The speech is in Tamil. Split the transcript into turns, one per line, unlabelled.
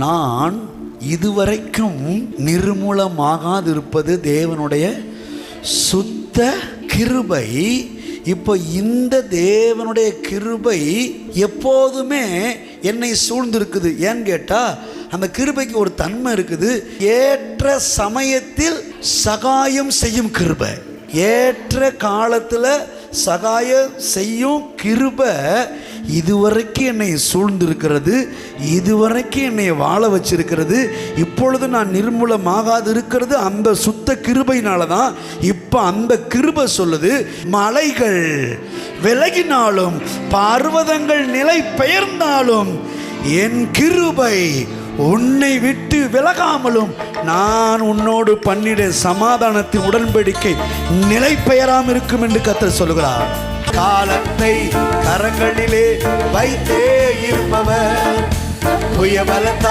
நான் இதுவரைக்கும் நிர்மூலமாகாதிருப்பது தேவனுடைய சுத்த கிருபை. இப்போ இந்த தேவனுடைய கிருபை எப்போதுமே என்னை சூழ்ந்திருக்குது. ஏன்னு கேட்டால் அந்த கிருபைக்கு ஒரு தன்மை இருக்குது. ஏற்ற சமயத்தில் சகாயம் செய்யும் கிருபை, ஏற்ற காலத்தில் சகாயம் செய்யும் கிருபை இதுவரைக்கும் என்னை சூழ்ந்திருக்கிறது, இதுவரைக்கும் என்னை வாழ வச்சிருக்கிறது. இப்பொழுது நான் நிர்மூலமாகாது இருக்கிறது அந்த சுத்த கிருபையினால தான். இப்போ அந்த கிருபை சொல்லுது, மலைகள் விலகினாலும் பர்வதங்கள் நிலை பெயர்ந்தாலும் என் கிருபை உன்னை விட்டு விலகாமலும் நான் உன்னோடு பண்ணிட சமாதானத்தின் உடன்படிக்கை நிலை பெயராமல் இருக்கும் என்று கர்த்தர் சொல்லுகிறார். காலத்தை கரங்களிலே வைத்தே இருப்பவர் புயபலத்தால்